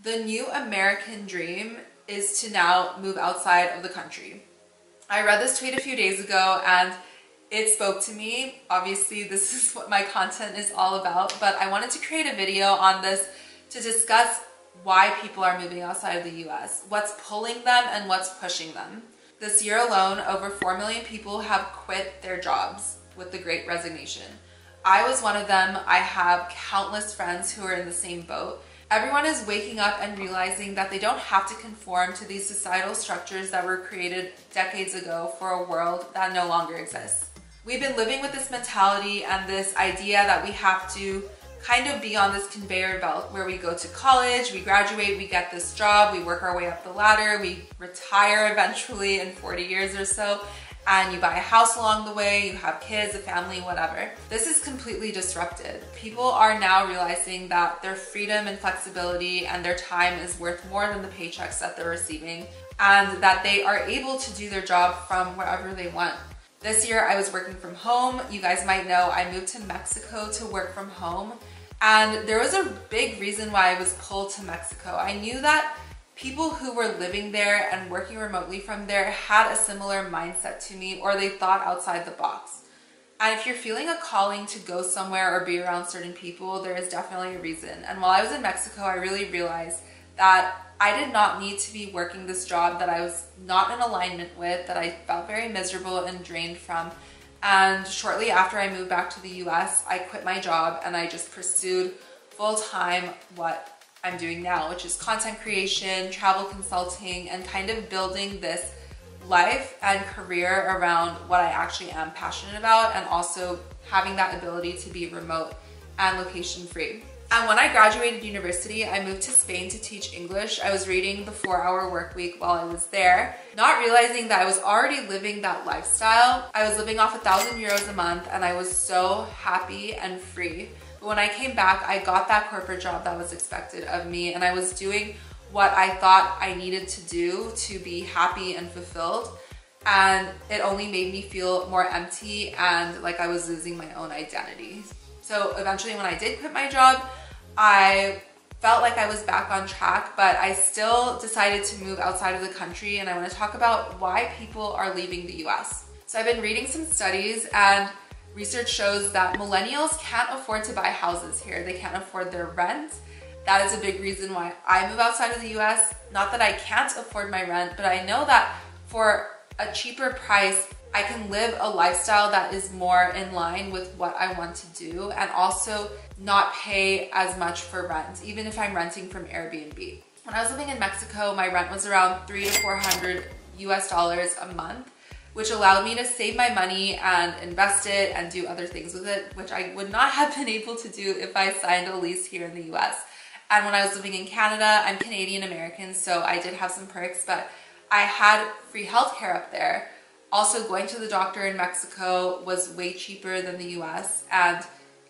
The new American dream is to now move outside of the country. I read this tweet a few days ago and it spoke to me. Obviously, this is what my content is all about, but I wanted to create a video on this to discuss why people are moving outside of the US, what's pulling them and what's pushing them. This year alone, over 4 million people have quit their jobs with the Great Resignation. I was one of them. I have countless friends who are in the same boat. Everyone is waking up and realizing that they don't have to conform to these societal structures that were created decades ago for a world that no longer exists. We've been living with this mentality and this idea that we have to kind of be on this conveyor belt where we go to college, we graduate, we get this job, we work our way up the ladder, we retire eventually in 40 years or so, and you buy a house along the way, you have kids, a family, whatever. This is completely disrupted. People are now realizing that their freedom and flexibility and their time is worth more than the paychecks that they're receiving, and that they are able to do their job from wherever they want. This year I was working from home. You guys might know I moved to Mexico to work from home, and there was a big reason why I was pulled to Mexico. I knew that people who were living there and working remotely from there had a similar mindset to me, or they thought outside the box. And if you're feeling a calling to go somewhere or be around certain people, there is definitely a reason. And while I was in Mexico, I really realized that I did not need to be working this job that I was not in alignment with, that I felt very miserable and drained from. And shortly after I moved back to the US, I quit my job and I just pursued full-time what I'm doing now, which is content creation, travel consulting, and kind of building this life and career around what I actually am passionate about, and also having that ability to be remote and location free. And when I graduated university, I moved to Spain to teach English. I was reading the 4-hour work week while I was there, not realizing that I was already living that lifestyle. I was living off 1,000 euros a month and I was so happy and free. But when I came back, I got that corporate job that was expected of me, and I was doing what I thought I needed to do to be happy and fulfilled. And it only made me feel more empty and like I was losing my own identity. So eventually when I did quit my job, I felt like I was back on track, but I still decided to move outside of the country, and I want to talk about why people are leaving the US. So I've been reading some studies, and research shows that millennials can't afford to buy houses here. They can't afford their rent. That is a big reason why I move outside of the US. Not that I can't afford my rent, but I know that for a cheaper price, I can live a lifestyle that is more in line with what I want to do, and also not pay as much for rent, even if I'm renting from Airbnb. When I was living in Mexico, my rent was around $300 to $400 US a month, which allowed me to save my money and invest it and do other things with it, which I would not have been able to do if I signed a lease here in the US. And when I was living in Canada, I'm Canadian American, so I did have some perks, but I had free healthcare up there. Also, going to the doctor in Mexico was way cheaper than the US, and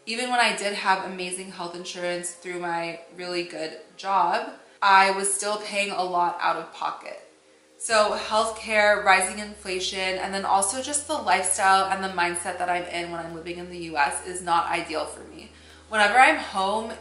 even when I did have amazing health insurance through my really good job, I was still paying a lot out of pocket. So healthcare, rising inflation, and then also just the lifestyle and the mindset that I'm in when I'm living in the US is not ideal for me. Whenever I'm home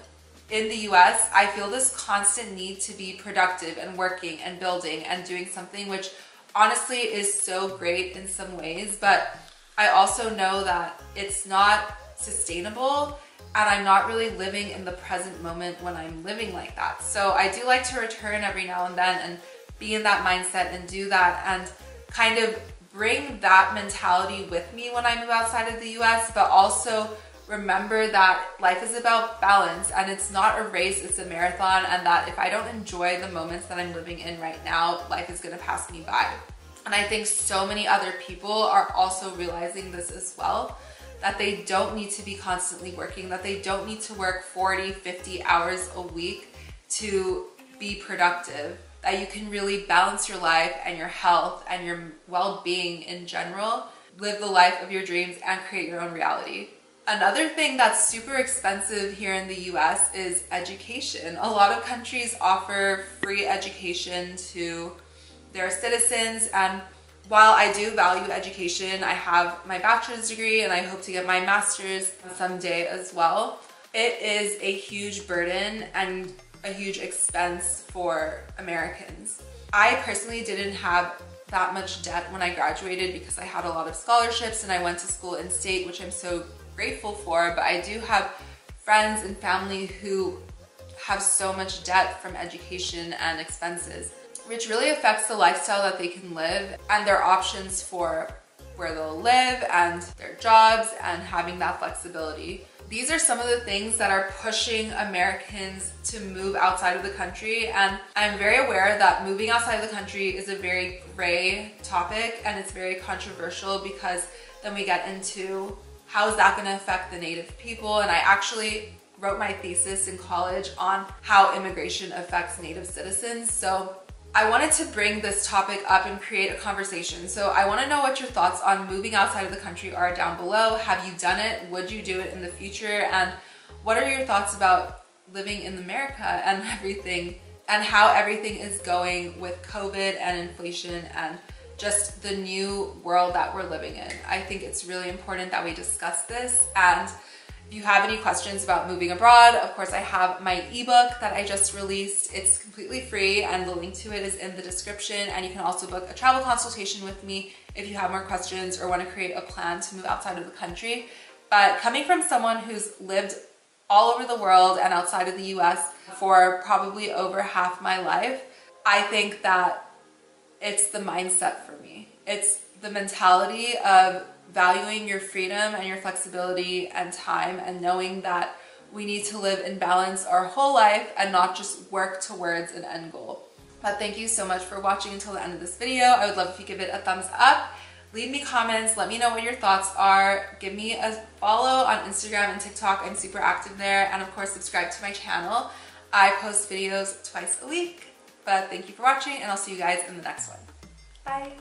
in the US, I feel this constant need to be productive and working and building and doing something, which honestly is so great in some ways, but I also know that it's not sustainable, and I'm not really living in the present moment when I'm living like that. So I do like to return every now and then and be in that mindset and do that, and kind of bring that mentality with me when I move outside of the US, but also remember that life is about balance, and it's not a race, it's a marathon, and that if I don't enjoy the moments that I'm living in right now, life is gonna pass me by. And I think so many other people are also realizing this as well, that they don't need to be constantly working, that they don't need to work 40, 50 hours a week to be productive, that you can really balance your life and your health and your well-being in general, live the life of your dreams, and create your own reality. Another thing that's super expensive here in the US is education. A lot of countries offer free education to their citizens, and while I do value education, I have my bachelor's degree and I hope to get my master's someday as well. It is a huge burden, and a huge expense for Americans. I personally didn't have that much debt when I graduated because I had a lot of scholarships and I went to school in state, which I'm so grateful for, but I do have friends and family who have so much debt from education and expenses, which really affects the lifestyle that they can live and their options for where they'll live and their jobs and having that flexibility. These are some of the things that are pushing Americans to move outside of the country, and I'm very aware that moving outside of the country is a very gray topic and it's very controversial, because then we get into how is that going to affect the Native people, and I actually wrote my thesis in college on how immigration affects Native citizens. So I wanted to bring this topic up and create a conversation. So I want to know what your thoughts on moving outside of the country are down below. Have you done it? Would you do it in the future? And what are your thoughts about living in America and everything, and how everything is going with COVID and inflation and just the new world that we're living in? I think it's really important that we discuss this. And if you have any questions about moving abroad, of course I have my ebook that I just released. It's completely free and the link to it is in the description, and you can also book a travel consultation with me if you have more questions or want to create a plan to move outside of the country. But coming from someone who's lived all over the world and outside of the US for probably over half my life, I think that it's the mindset for me. It's the mentality of valuing your freedom and your flexibility and time, and knowing that we need to live in balance our whole life and not just work towards an end goal. But thank you so much for watching until the end of this video. I would love if you give it a thumbs up. Leave me comments, let me know what your thoughts are. Give me a follow on Instagram and TikTok, I'm super active there. And of course, subscribe to my channel. I post videos twice a week. But thank you for watching, and I'll see you guys in the next one. Bye.